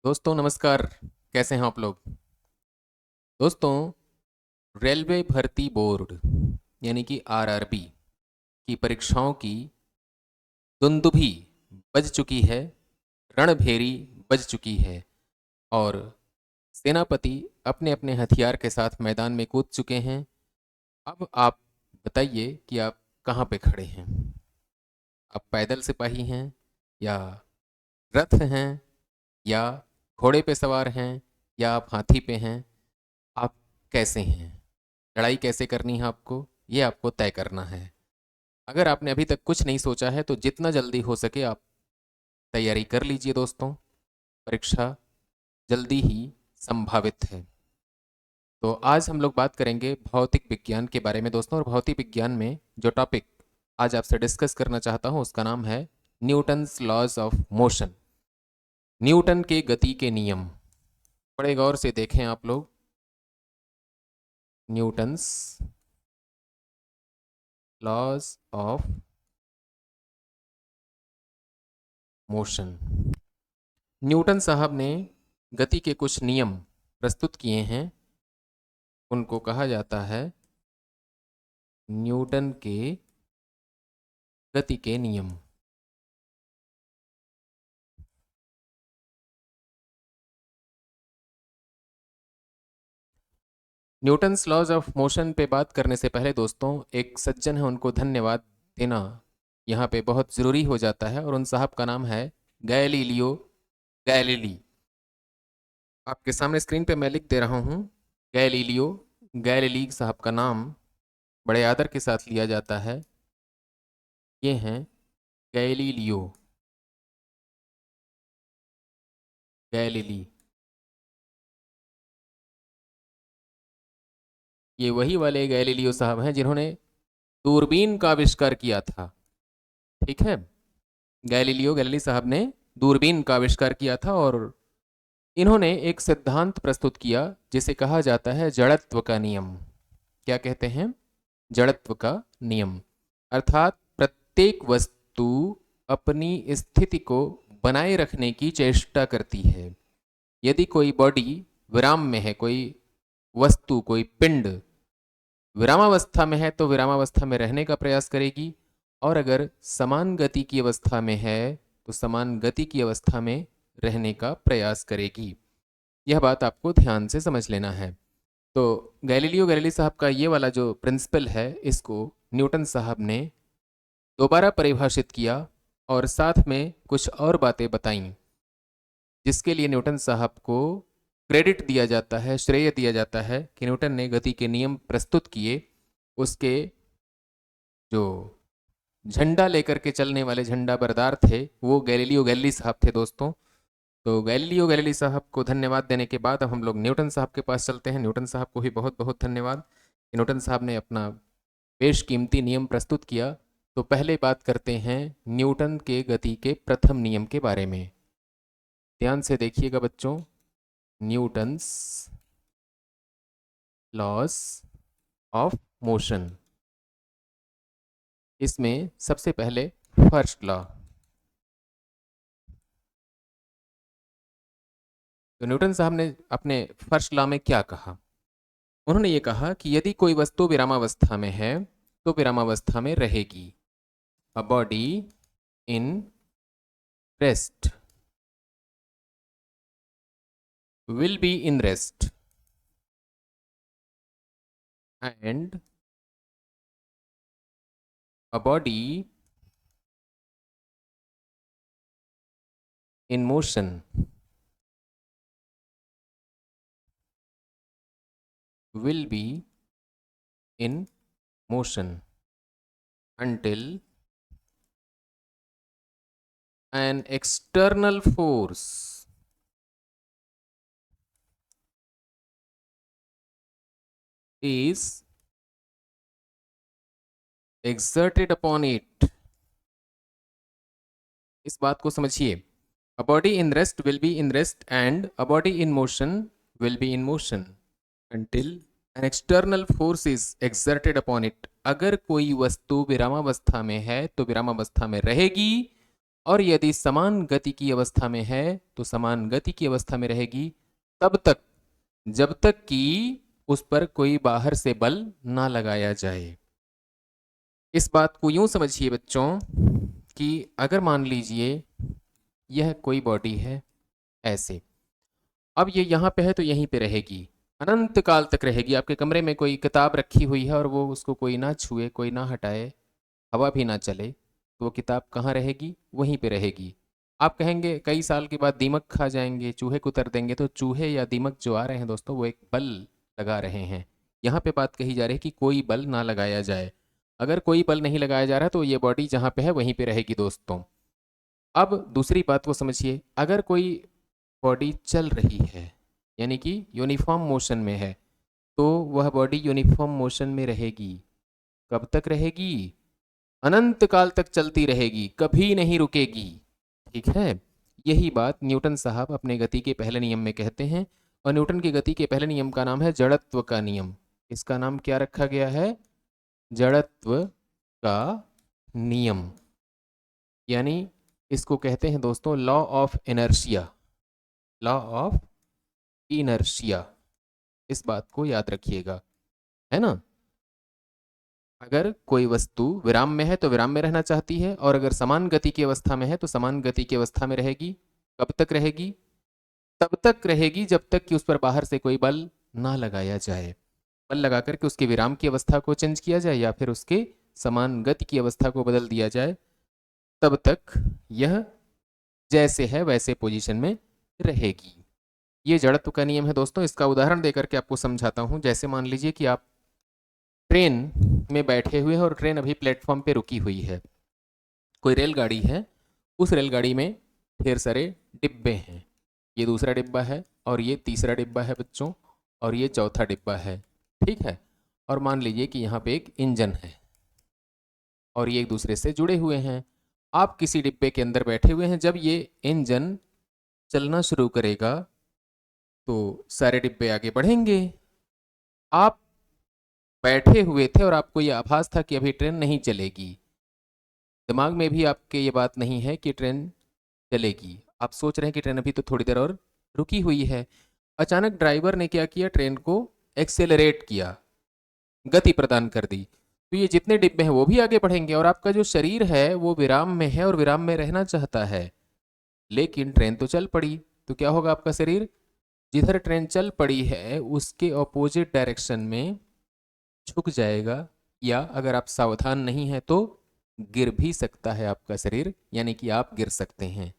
दोस्तों नमस्कार। कैसे हैं आप लोग? दोस्तों, रेलवे भर्ती बोर्ड यानी कि आरआरबी की परीक्षाओं की दुंदुभी बज चुकी है, रणभेरी बज चुकी है और सेनापति अपने अपने हथियार के साथ मैदान में कूद चुके हैं। अब आप बताइए कि आप कहाँ पे खड़े हैं? आप पैदल सिपाही हैं या रथ हैं या घोड़े पे सवार हैं या आप हाथी पे हैं? आप कैसे हैं? लड़ाई कैसे करनी है आपको, ये आपको तय करना है। अगर आपने अभी तक कुछ नहीं सोचा है तो जितना जल्दी हो सके आप तैयारी कर लीजिए दोस्तों। परीक्षा जल्दी ही संभावित है। तो आज हम लोग बात करेंगे भौतिक विज्ञान के बारे में दोस्तों। और भौतिक विज्ञान में जो टॉपिक आज आपसे डिस्कस करना चाहता हूँ उसका नाम है Newton's laws of motion. Newton के गति के नियम। बड़े गौर से देखें आप लोग। Newton's laws of motion. Newton साहब ने गति के कुछ नियम प्रस्तुत किए हैं। उनको कहा जाता है न्यूटन के गति के नियम। न्यूटन्स लॉज ऑफ मोशन पे बात करने से पहले दोस्तों, एक सज्जन है, उनको धन्यवाद देना यहाँ पे बहुत ज़रूरी हो जाता है। और उन साहब का नाम है गैलीलियो गैलीली। आपके सामने स्क्रीन पे मैं लिख दे रहा हूँ। गैलीलियो गैलीली साहब का नाम बड़े आदर के साथ लिया जाता है। ये हैं गैलीलियो गैलीली। ये वही वाले गैलीलियो साहब हैं जिन्होंने दूरबीन का आविष्कार किया था। ठीक है, गैलीलियो गैलीली साहब ने दूरबीन का आविष्कार किया था और इन्होंने एक सिद्धांत प्रस्तुत किया जिसे कहा जाता है जड़त्व का नियम। क्या कहते हैं? जड़त्व का नियम। अर्थात प्रत्येक वस्तु अपनी स्थिति को बनाए रखने की चेष्टा करती है। यदि कोई बॉडी विराम में है, कोई वस्तु, कोई पिंड विरामावस्था में है तो विरामावस्था में रहने का प्रयास करेगी, और अगर समान गति की अवस्था में है तो समान गति की अवस्था में रहने का प्रयास करेगी। यह बात आपको ध्यान से समझ लेना है। तो गैलीलियो गैलीली साहब का ये वाला जो प्रिंसिपल है, इसको न्यूटन साहब ने दोबारा परिभाषित किया और साथ में कुछ और बातें बताईं, जिसके लिए न्यूटन साहब को क्रेडिट दिया जाता है, श्रेय दिया जाता है कि न्यूटन ने गति के नियम प्रस्तुत किए। उसके जो झंडा लेकर के चलने वाले झंडा बरदार थे वो गैलीलियो गैलीली साहब थे दोस्तों। तो गैलीलियो गैलीली साहब को धन्यवाद देने के बाद अब हम लोग न्यूटन साहब के पास चलते हैं। न्यूटन साहब को भी बहुत बहुत धन्यवाद। न्यूटन साहब ने अपना बेशकीमती नियम प्रस्तुत किया। तो पहले बात करते हैं न्यूटन के गति के प्रथम नियम के बारे में। ध्यान से देखिएगा बच्चों। Newton's laws of motion. इसमें सबसे पहले फर्स्ट लॉ। तो न्यूटन साहब ने अपने फर्स्ट लॉ में क्या कहा? उन्होंने ये कहा कि यदि कोई वस्तु विरामावस्था में है तो विरामावस्था में रहेगी। A body in rest will be in rest and a body in motion will be in motion until an external force is exerted upon it। इस बात को समझिए। A body in rest will be in rest and a body in motion will be in motion until an external force is exerted upon it। अगर कोई वस्तु विरामावस्था में है तो विरामावस्था में रहेगी और यदि समान गति की अवस्था में है तो समान गति की अवस्था में रहेगी तब तक जब तक कि उस पर कोई बाहर से बल ना लगाया जाए। इस बात को यूं समझिए बच्चों कि अगर मान लीजिए यह कोई बॉडी है ऐसे, अब ये यहाँ पे है तो यहीं पे रहेगी, अनंत काल तक रहेगी। आपके कमरे में कोई किताब रखी हुई है और वो उसको कोई ना छुए, कोई ना हटाए, हवा भी ना चले, तो वो किताब कहाँ रहेगी? वहीं पे रहेगी। आप कहेंगे कई साल के बाद दीमक खा जाएंगे, चूहे कुतर देंगे, तो चूहे या दीमक जो आ रहे हैं दोस्तों वो एक बल लगा रहे हैं। यहाँ पे बात कही जा रही है कि कोई बल ना लगाया जाए। अगर कोई बल नहीं लगाया जा रहा तो ये बॉडी जहाँ पे है वहीं पे रहेगी दोस्तों। अब दूसरी बात को समझिए, अगर कोई बॉडी चल रही है यानी कि यूनिफॉर्म मोशन में है तो वह बॉडी यूनिफॉर्म मोशन में रहेगी। कब तक रहेगी? अनंत काल तक चलती रहेगी, कभी नहीं रुकेगी। ठीक है, यही बात न्यूटन साहब अपने गति के पहले नियम में कहते हैं। और न्यूटन की गति के पहले नियम का नाम है जड़त्व का नियम। इसका नाम क्या रखा गया है? जड़त्व का नियम, यानी इसको कहते हैं दोस्तों law of inertia. Law of inertia, इस बात को याद रखिएगा, है ना। अगर कोई वस्तु विराम में है तो विराम में रहना चाहती है, और अगर समान गति की अवस्था में है तो समान गति की अवस्था में रहेगी। कब तक रहेगी? तब तक रहेगी जब तक कि उस पर बाहर से कोई बल ना लगाया जाए। बल लगा करके उसके विराम की अवस्था को चेंज किया जाए या फिर उसके समान गति की अवस्था को बदल दिया जाए, तब तक यह जैसे है वैसे पोजीशन में रहेगी। ये जड़त्व का नियम है दोस्तों। इसका उदाहरण देकर के आपको समझाता हूँ। जैसे मान लीजिए कि आप ट्रेन में बैठे हुए हैं और ट्रेन अभी प्लेटफॉर्म पे रुकी हुई है। कोई रेलगाड़ी है, उस रेलगाड़ी में ढेर सारे डिब्बे हैं। ये दूसरा डिब्बा है और ये तीसरा डिब्बा है बच्चों, और ये चौथा डिब्बा है। ठीक है, और मान लीजिए कि यहाँ पे एक इंजन है और ये एक दूसरे से जुड़े हुए हैं। आप किसी डिब्बे के अंदर बैठे हुए हैं, जब ये इंजन चलना शुरू करेगा तो सारे डिब्बे आगे बढ़ेंगे। आप बैठे हुए थे और आपको ये आभास था कि अभी ट्रेन नहीं चलेगी। दिमाग में भी आपके ये बात नहीं है कि ट्रेन चलेगी। आप सोच रहे हैं कि ट्रेन अभी तो थोड़ी देर और रुकी हुई है। अचानक ड्राइवर ने क्या किया? ट्रेन को एक्सेलरेट किया, गति प्रदान कर दी। तो ये जितने डिब्बे हैं वो भी आगे बढ़ेंगे और आपका जो शरीर है वो विराम में है और विराम में रहना चाहता है। लेकिन ट्रेन तो चल पड़ी, तो क्या होगा? आपका शरीर जिधर ट्रेन चल पड़ी है उसके ऑपोजिट डायरेक्शन में झुक जाएगा, या अगर आप सावधान नहीं हैं तो गिर भी सकता है आपका शरीर, यानी कि आप गिर सकते हैं।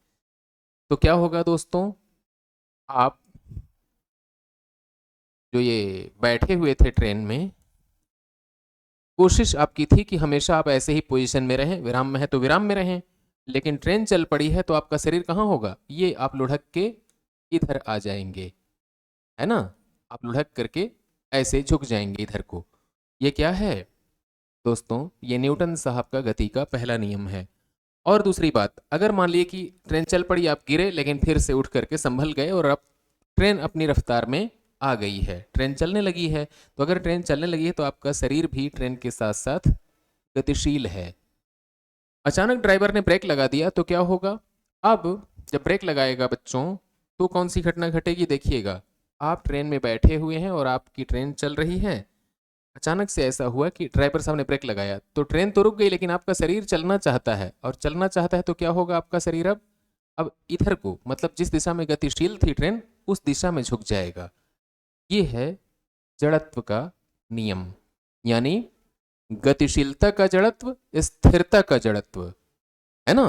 तो क्या होगा दोस्तों? आप जो ये बैठे हुए थे ट्रेन में, कोशिश आपकी थी कि हमेशा आप ऐसे ही पोजीशन में रहें, विराम में है तो विराम में रहें। लेकिन ट्रेन चल पड़ी है तो आपका शरीर कहाँ होगा? ये आप लुढ़क के इधर आ जाएंगे, है ना। आप लुढ़क करके ऐसे झुक जाएंगे इधर को। ये क्या है दोस्तों? ये न्यूटन साहब का गति का पहला नियम है। और दूसरी बात, अगर मान लिए कि ट्रेन चल पड़ी, आप गिरे लेकिन फिर से उठ करके संभल गए और अब ट्रेन अपनी रफ्तार में आ गई है, ट्रेन चलने लगी है। तो अगर ट्रेन चलने लगी है तो आपका शरीर भी ट्रेन के साथ साथ गतिशील है। अचानक ड्राइवर ने ब्रेक लगा दिया तो क्या होगा? अब जब ब्रेक लगाएगा बच्चों तो कौन सी घटना घटेगी? देखिएगा, आप ट्रेन में बैठे हुए हैं और आपकी ट्रेन चल रही है। अचानक से ऐसा हुआ कि ड्राइवर साहब ने ब्रेक लगाया तो ट्रेन तो रुक गई, लेकिन आपका शरीर चलना चाहता है, और चलना चाहता है तो क्या होगा? आपका शरीर अब इधर को, मतलब जिस दिशा में गतिशील थी ट्रेन उस दिशा में झुक जाएगा। ये है जड़त्व का नियम, यानी गतिशीलता का जड़त्व, स्थिरता का जड़त्व, है ना।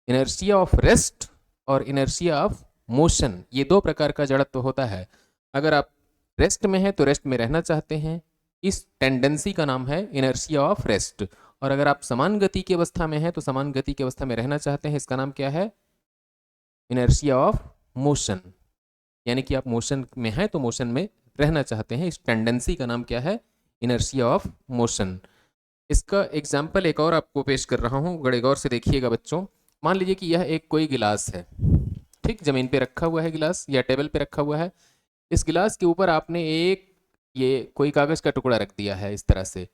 इनर्शिया ऑफ रेस्ट और इनर्शिया ऑफ मोशन, ये दो प्रकार का जड़त्व होता है। अगर आप रेस्ट में हैं तो रेस्ट में रहना चाहते हैं, इस टेंडेंसी का नाम है इनर्शिया ऑफ रेस्ट। और अगर आप समान गति की अवस्था में हैं तो समान गति की अवस्था में रहना चाहते हैं, इसका नाम क्या है? Inertia of motion. यानी कि आप मोशन में हैं तो मोशन में रहना चाहते हैं, इस टेंडेंसी का नाम क्या है? Inertia of motion. इसका एग्जाम्पल एक और आपको पेश कर रहा हूँ, बड़े गौर से देखिएगा बच्चों। मान लीजिए कि यह एक कोई गिलास है, ठीक, जमीन पे रखा हुआ है गिलास या टेबल पे रखा हुआ है। इस गिलास के ऊपर आपने एक ये कोई कागज़ का टुकड़ा रख दिया है इस तरह से।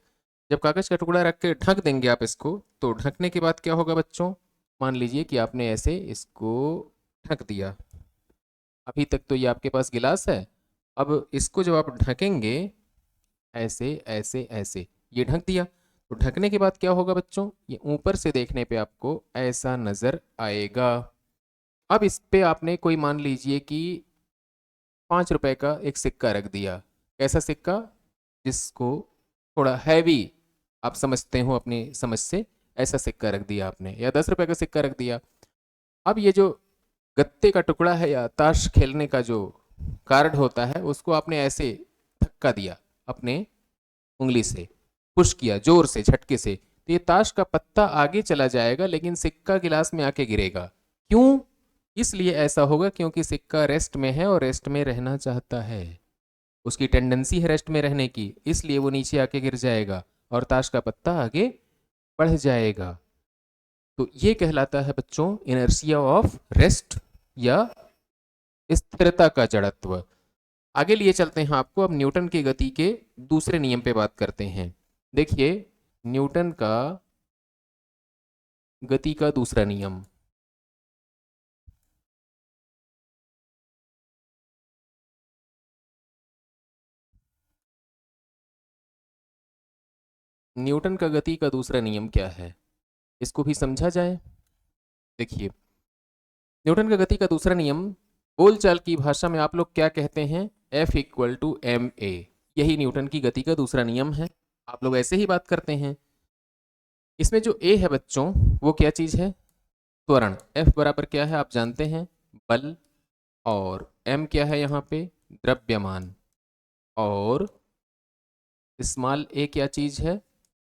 जब कागज़ का टुकड़ा रख के ढक देंगे आप इसको, तो ढकने के बाद क्या होगा बच्चों? मान लीजिए कि आपने ऐसे इसको ढक दिया। अभी तक तो ये आपके पास गिलास है। अब इसको जब आप ढकेंगे ऐसे ऐसे ऐसे, ये ढक दिया, तो ढकने के बाद क्या होगा बच्चों, ये ऊपर से देखने पे आपको ऐसा नजर आएगा। अब इस पे आपने कोई मान लीजिए कि 5 रुपए का एक सिक्का रख दिया। कैसा सिक्का, जिसको थोड़ा हैवी आप समझते हो अपनी समझ से, ऐसा सिक्का रख दिया आपने, या 10 रुपए का सिक्का रख दिया। अब ये जो गत्ते का टुकड़ा है या ताश खेलने का जो कार्ड होता है, उसको आपने ऐसे धक्का दिया अपने उंगली से, पुश किया जोर से झटके से, तो ये ताश का पत्ता आगे चला जाएगा लेकिन सिक्का गिलास में आके गिरेगा। क्यों? इसलिए ऐसा होगा क्योंकि सिक्का रेस्ट में है और रेस्ट में रहना चाहता है, उसकी टेंडेंसी है रेस्ट में रहने की, इसलिए वो नीचे आके गिर जाएगा और ताश का पत्ता आगे बढ़ जाएगा। तो ये कहलाता है बच्चों इनर्शिया ऑफ रेस्ट या स्थिरता का जड़त्व। आगे लिए चलते हैं आपको, अब न्यूटन की गति के दूसरे नियम पे बात करते हैं। देखिए न्यूटन का गति का दूसरा नियम। न्यूटन का गति का दूसरा नियम क्या है, इसको भी समझा जाए। देखिए न्यूटन का गति का दूसरा नियम, बोलचाल की भाषा में आप लोग क्या कहते हैं, F=ma। यही न्यूटन की गति का दूसरा नियम है, आप लोग ऐसे ही बात करते हैं। इसमें जो A है बच्चों, वो क्या चीज है, त्वरण। F बराबर क्या है आप जानते हैं, बल, और m क्या है यहाँ पे, द्रव्यमान, और स्मॉल a क्या चीज है,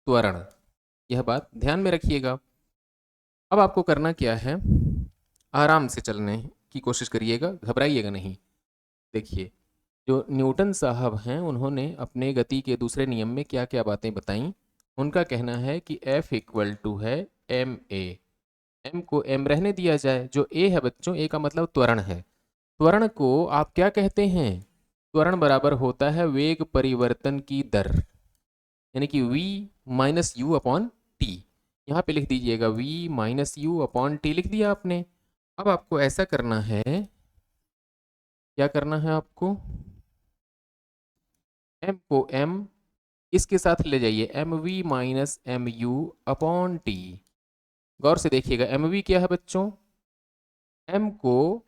त्वरण। यह बात ध्यान में रखिएगा। अब आपको करना क्या है, आराम से चलने की कोशिश करिएगा, घबराइएगा नहीं। देखिए जो न्यूटन साहब हैं उन्होंने अपने गति के दूसरे नियम में क्या क्या बातें बताई। उनका कहना है कि F=है ma, m को m रहने दिया जाए, जो a है बच्चों, a का मतलब त्वरण है। त्वरण को आप क्या कहते हैं, त्वरण बराबर होता है वेग परिवर्तन की दर, यानी कि v-u/t। यहाँ पे लिख दीजिएगा v-u/t, लिख दिया आपने। अब आपको ऐसा करना है, क्या करना है आपको, m को m इसके साथ ले जाइए, mv-mu/t। गौर से देखिएगा mv क्या है बच्चों, m को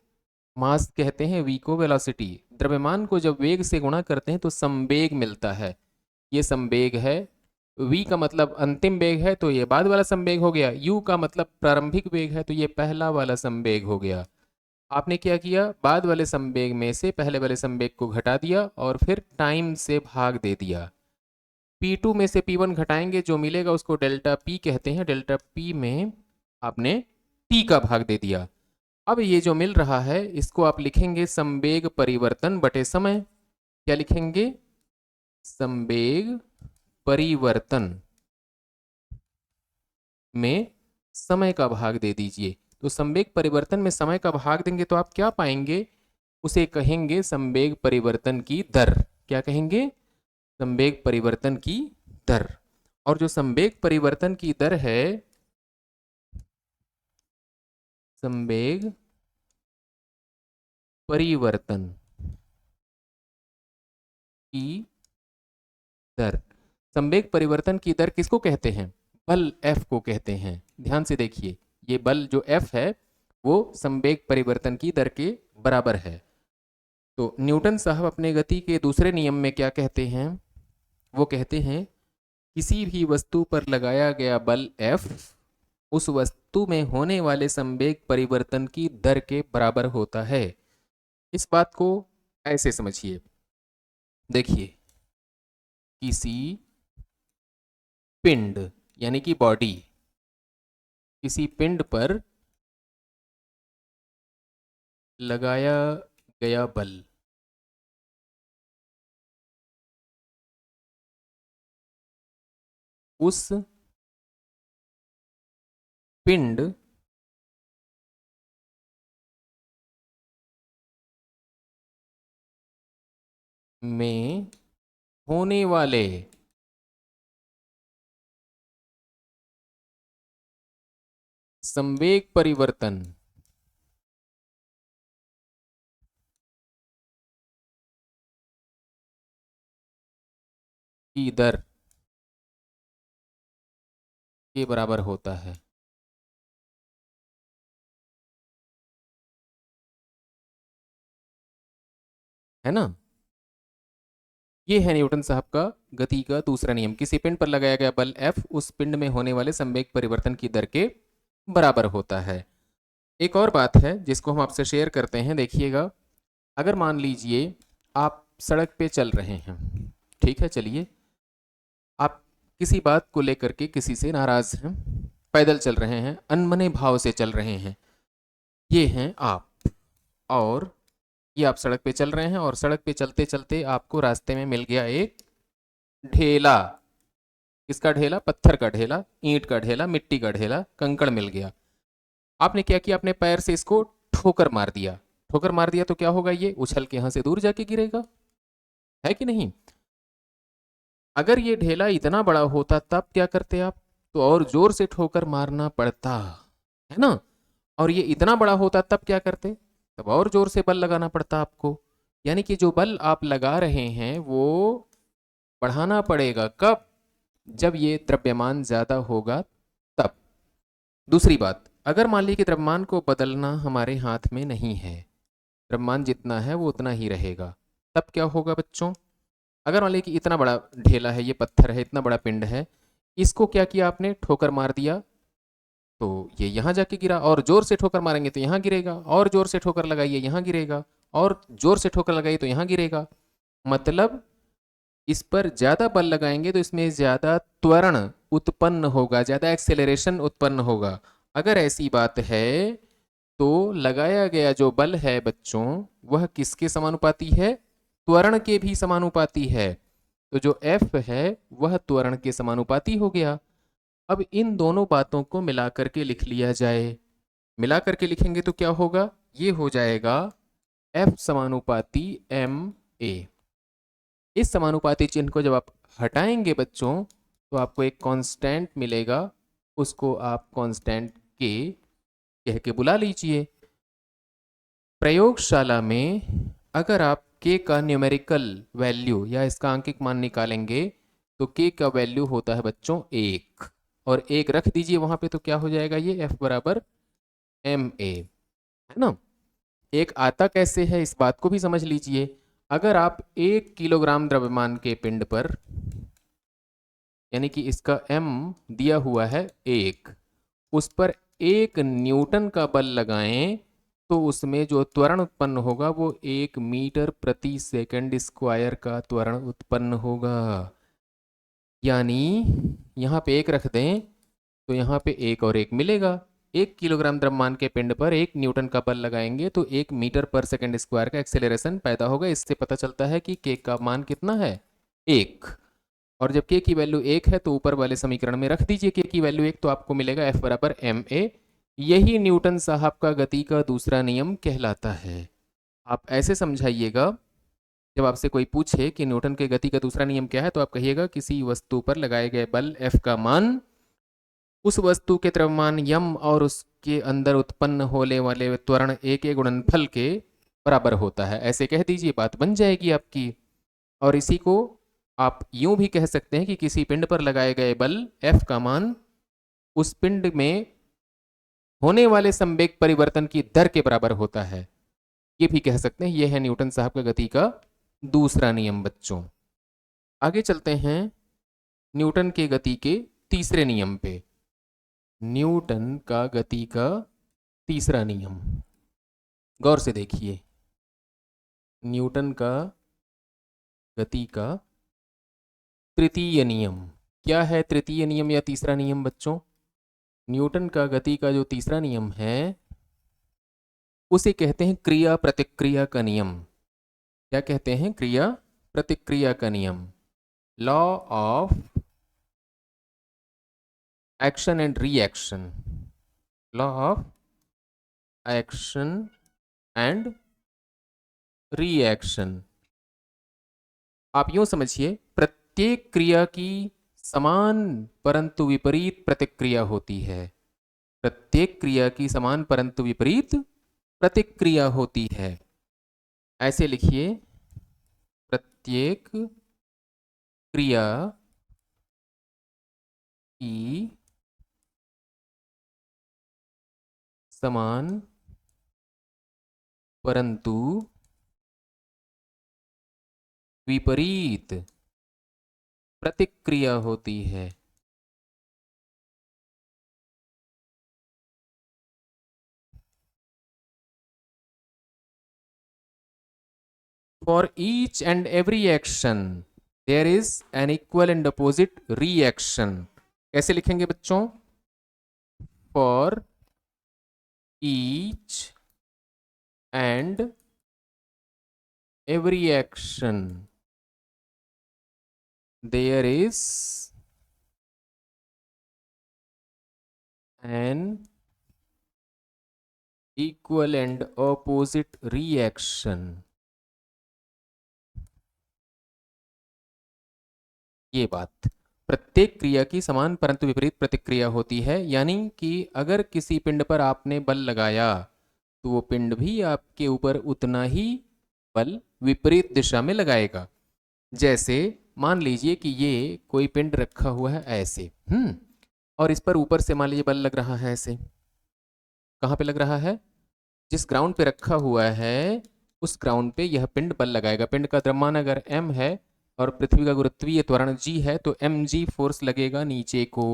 मास कहते हैं, v को वेलोसिटी। द्रव्यमान को जब वेग से गुणा करते हैं तो संवेग मिलता है, ये संवेग है। v का मतलब अंतिम वेग है तो ये बाद वाला संवेग हो गया, u का मतलब प्रारंभिक वेग है तो ये पहला वाला संवेग हो गया। आपने क्या किया, बाद वाले संवेग में से पहले वाले संवेग को घटा दिया और फिर टाइम से भाग दे दिया। P2 में से P1 घटाएंगे, जो मिलेगा उसको डेल्टा P कहते हैं। डेल्टा P में आपने T का भाग दे दिया। अब ये जो मिल रहा है इसको आप लिखेंगे संवेग परिवर्तन बटे समय। क्या लिखेंगे, संवेग परिवर्तन में समय का भाग दे दीजिए। तो संवेग परिवर्तन में समय का भाग देंगे तो आप क्या पाएंगे, उसे कहेंगे संवेग परिवर्तन की दर। क्या कहेंगे, संवेग परिवर्तन की दर। और जो संवेग परिवर्तन की दर है, संवेग परिवर्तन की दर, संवेग परिवर्तन की दर किसको कहते हैं, बल F को कहते हैं। ध्यान से देखिए, ये बल जो F है वो संवेग परिवर्तन की दर के बराबर है। तो न्यूटन साहब अपने गति के दूसरे नियम में क्या कहते हैं, वो कहते हैं किसी भी वस्तु पर लगाया गया बल F उस वस्तु में होने वाले संवेग परिवर्तन की दर के बराबर होता है। इस बात को ऐसे समझिए, देखिए किसी पिंड यानी कि बॉडी, किसी पिंड पर लगाया गया बल उस पिंड में होने वाले संवेग परिवर्तन की दर के बराबर होता है ना। ये है न्यूटन साहब का गति का दूसरा नियम। किसी पिंड पर लगाया गया बल F उस पिंड में होने वाले संवेग परिवर्तन की दर के बराबर होता है। एक और बात है जिसको हम आपसे शेयर करते हैं, देखिएगा। अगर मान लीजिए आप सड़क पे चल रहे हैं, ठीक है, चलिए, आप किसी बात को लेकर के किसी से नाराज हैं, पैदल चल रहे हैं, अनमने भाव से चल रहे हैं, ये हैं आप, और ये आप सड़क पे चल रहे हैं और सड़क पे चलते चलते आपको रास्ते में मिल गया एक ढेला। किसका ढेला? पत्थर का ढेला, ईंट का ढेला, मिट्टी का ढेला, कंकड़ मिल गया। आपने क्या किया? अपने पैर से इसको ठोकर मार दिया। ठोकर मार दिया तो क्या होगा? ये उछल के यहां से दूर जाके गिरेगा, है कि नहीं? अगर ये ढेला इतना बड़ा होता तब क्या करते आप? तो और जोर से ठोकर मारना पड़ता, है ना। और ये इतना बड़ा होता तब क्या करते? तब और जोर से बल लगाना पड़ता आपको। यानी कि जो बल आप लगा रहे हैं वो बढ़ाना पड़ेगा। कब? जब ये द्रव्यमान ज्यादा होगा तब। दूसरी बात, अगर मान लीजिए कि द्रव्यमान को बदलना हमारे हाथ में नहीं है, द्रव्यमान जितना है वो उतना ही रहेगा, तब क्या होगा बच्चों? अगर मान लीजिए कि इतना बड़ा ढेला है, ये पत्थर है, इतना बड़ा पिंड है, इसको क्या किया आपने? ठोकर मार दिया, तो ये यहाँ जाके गिरा। और जोर से ठोकर मारेंगे तो यहाँ गिरेगा, और जोर से ठोकर लगाइए यहाँ गिरेगा, और जोर से ठोकर लगाइए तो यहाँ गिरेगा। मतलब इस पर ज्यादा बल लगाएंगे तो इसमें ज्यादा त्वरण उत्पन्न होगा, ज्यादा एक्सेलरेशन उत्पन्न होगा। अगर ऐसी बात है तो लगाया गया जो बल है बच्चों, वह किसके समानुपाती है? त्वरण के भी समानुपाती है। तो जो F है वह त्वरण के समानुपाती हो गया। अब इन दोनों बातों को मिलाकर के लिख लिया जाए। मिलाकर के लिखेंगे तो क्या होगा? ये हो जाएगा F समानुपाती ma। इस समानुपाती चिन्ह को जब आप हटाएंगे बच्चों तो आपको एक कांस्टेंट मिलेगा, उसको आप कांस्टेंट के कह के बुला लीजिए। प्रयोगशाला में अगर आप k का न्यूमेरिकल वैल्यू या इसका आंकिक मान निकालेंगे तो k का वैल्यू होता है बच्चों 1, और 1 रख दीजिए वहां पे, तो क्या हो जाएगा? ये F बराबर ma, है ना। एक आता कैसे है इस बात को भी समझ लीजिए। अगर आप 1 किलोग्राम द्रव्यमान के पिंड पर, यानी कि इसका m दिया हुआ है 1, उस पर 1 न्यूटन का बल लगाएं तो उसमें जो त्वरण उत्पन्न होगा वो 1 मीटर प्रति सेकंड स्क्वायर का त्वरण उत्पन्न होगा। यानी यहाँ पे 1 रख दें तो यहाँ पे 1 और 1 मिलेगा। 1 किलोग्राम द्रव्यमान के पिंड पर 1 न्यूटन का बल लगाएंगे तो 1 मीटर पर सेकंड स्क्वायर का एक्सेलरेशन पैदा होगा। इससे पता चलता है कि k का मान कितना है? 1। और जब k की वैल्यू 1 है तो ऊपर वाले समीकरण में रख दीजिए k की वैल्यू 1, तो आपको मिलेगा F बराबर ma। यही न्यूटन साहब का गति का दूसरा नियम कहलाता है। आप ऐसे समझाइएगा, जब आपसे कोई पूछे कि न्यूटन के गति का दूसरा नियम क्या है, तो आप कहिएगा किसी वस्तु पर लगाए गए बल F का मान उस वस्तु के द्रव्यमान यम और उसके अंदर उत्पन्न होने वाले त्वरण ए के गुणनफल के बराबर होता है। ऐसे कह दीजिए, बात बन जाएगी आपकी। और इसी को आप यूं भी कह सकते हैं कि किसी पिंड पर लगाए गए बल F का मान उस पिंड में होने वाले संवेग परिवर्तन की दर के बराबर होता है, ये भी कह सकते हैं। यह है न्यूटन साहब का गति का दूसरा नियम बच्चों। आगे चलते हैं न्यूटन के गति के तीसरे नियम पे। न्यूटन का गति का तीसरा नियम, गौर से देखिए। न्यूटन का गति का तृतीय नियम क्या है? तृतीय नियम या तीसरा नियम बच्चों? न्यूटन का गति का जो तीसरा नियम है उसे कहते हैं क्रिया प्रतिक्रिया का नियम। क्या कहते हैं? क्रिया प्रतिक्रिया का नियम। Law of action and reaction. Law of action and reaction. आप यूं समझिए, प्रत्येक क्रिया की समान परंतु विपरीत प्रतिक्रिया होती है। प्रत्येक क्रिया की समान परंतु विपरीत प्रतिक्रिया होती है। ऐसे लिखिए, प्रत्येक क्रिया की समान परंतु विपरीत प्रतिक्रिया होती है। For each and every action there is an equal and opposite reaction। कैसे लिखेंगे बच्चों? For each and every action there is an equal and opposite reaction। ये बात, प्रत्येक क्रिया की समान परंतु विपरीत प्रतिक्रिया होती है, यानी कि अगर किसी पिंड पर आपने बल लगाया तो वो पिंड भी आपके ऊपर उतना ही बल विपरीत दिशा में लगाएगा। जैसे मान लीजिए कि ये कोई पिंड रखा हुआ है ऐसे, और इस पर ऊपर से मान लीजिए बल लग रहा है ऐसे। कहाँ पे लग रहा है? जिस ग्राउंड पे रखा हुआ है उस ग्राउंड पे यह पिंड बल लगाएगा। पिंड का द्रव्यमान अगर m है और पृथ्वी का गुरुत्वीय त्वरण g है तो mg फोर्स लगेगा नीचे को,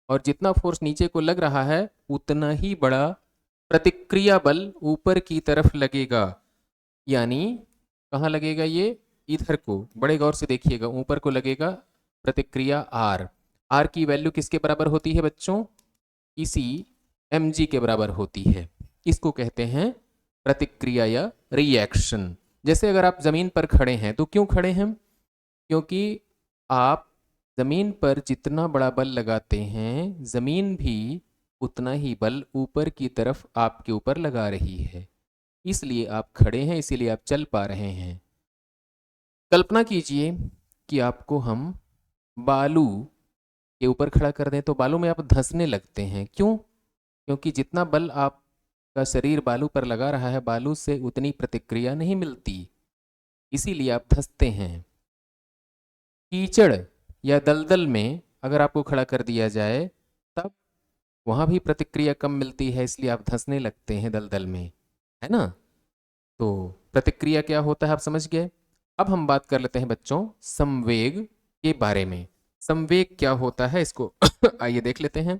और जितना फोर्स नीचे को लग रहा है उतना ही बड़ा प्रतिक्रिया बल ऊपर की तरफ लगेगा। यानी कहाँ लगेगा? ये इधर को, बड़े गौर से देखिएगा, ऊपर को लगेगा प्रतिक्रिया r। r की वैल्यू किसके बराबर होती है बच्चों? इसी mg के बराबर होती है। इसको कहते हैं प्रतिक्रिया या रिएक्शन। जैसे अगर आप जमीन पर खड़े हैं तो क्यों खड़े हैं? क्योंकि आप जमीन पर जितना बड़ा बल लगाते हैं जमीन भी उतना ही बल ऊपर की तरफ आपके ऊपर लगा रही है, इसलिए आप खड़े हैं, इसीलिए आप चल पा रहे हैं। कल्पना कीजिए कि आपको हम बालू के ऊपर खड़ा कर दें तो बालू में आप धंसने लगते हैं। क्यों? क्योंकि जितना बल आपका शरीर बालू पर लगा रहा है बालू से उतनी प्रतिक्रिया नहीं मिलती, इसीलिए आप धंसते हैं। कीचड़ या दलदल में अगर आपको खड़ा कर दिया जाए तब वहाँ भी प्रतिक्रिया कम मिलती है, इसलिए आप धंसने लगते हैं दलदल में, है ना? तो प्रतिक्रिया क्या होता है आप समझ गए। अब हम बात कर लेते हैं बच्चों संवेग के बारे में। संवेग क्या होता है इसको आइए देख लेते हैं।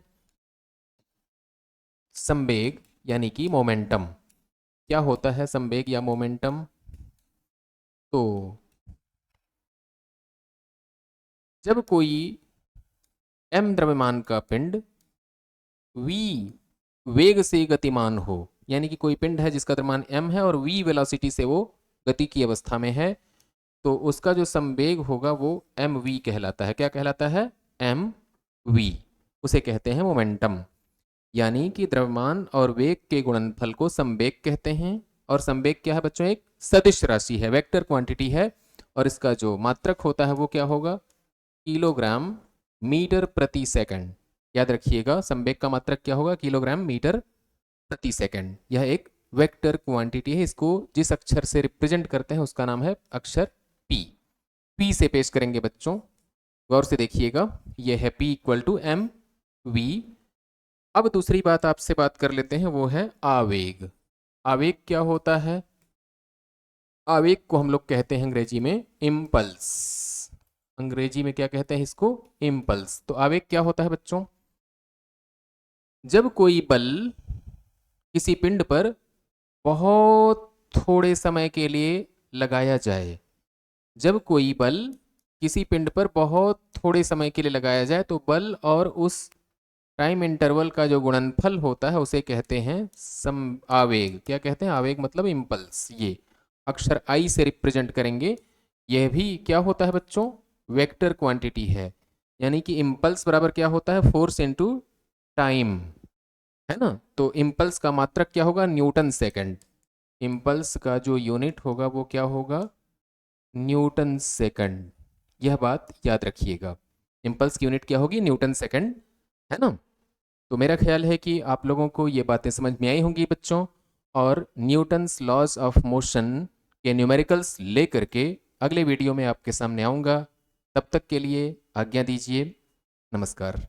संवेग यानी कि मोमेंटम। क्या होता है संवेग या मोमेंटम? तो जब कोई m द्रव्यमान का पिंड v वेग से गतिमान हो, यानी कि कोई पिंड है जिसका द्रव्यमान m है और v वेलोसिटी से वो गति की अवस्था में है, तो उसका जो संवेग होगा वो mv कहलाता है। क्या कहलाता है? mv। उसे कहते हैं मोमेंटम। यानी कि द्रव्यमान और वेग के गुणनफल को संवेग कहते हैं। और संवेग क्या है बच्चों? एक सदिश राशि है, वेक्टर क्वांटिटी है, और इसका जो मात्रक होता है वो क्या होगा? किलोग्राम मीटर प्रति सेकंड। याद रखिएगा संवेग का मात्रक क्या होगा? किलोग्राम मीटर प्रति सेकंड। यह एक वेक्टर क्वांटिटी है, इसको जिस अक्षर से रिप्रेजेंट करते हैं उसका नाम है अक्षर p। p से पेश करेंगे बच्चों, गौर से देखिएगा, यह है p equal to m v. अब दूसरी बात आपसे बात कर लेते हैं, वो है आवेग। आवेग क्या होता है? आवेग को हम लोग कहते हैं अंग्रेजी में इम्पल्स। अंग्रेजी में क्या कहते हैं इसको? इम्पल्स। तो आवेग क्या होता है बच्चों? जब कोई बल किसी पिंड पर बहुत थोड़े समय के लिए लगाया जाए, जब कोई बल किसी पिंड पर बहुत थोड़े समय के लिए लगाया जाए तो बल और उस टाइम इंटरवल का जो गुणनफल होता है उसे कहते हैं आवेग। क्या कहते हैं? आवेग मतलब इम्पल्स। ये अक्षर आई से रिप्रेजेंट करेंगे। यह भी क्या होता है बच्चों? वेक्टर क्वांटिटी है। यानी कि इम्पल्स बराबर क्या होता है? फोर्स इनटू टाइम, है ना? तो इम्पल्स का मात्रक क्या होगा? Newton second. इम्पल्स का जो यूनिट होगा वो क्या होगा? Newton second. यह बात याद रखिएगा, इम्पल्स की यूनिट क्या होगी? न्यूटन सेकंड, है ना? तो मेरा ख्याल है कि आप लोगों को ये बातें समझ में आई होंगी बच्चों, और न्यूटन्स लॉज ऑफ मोशन के न्यूमेरिकल्स लेकर के अगले वीडियो में आपके सामने आऊँगा। तब तक के लिए आज्ञा दीजिए। नमस्कार।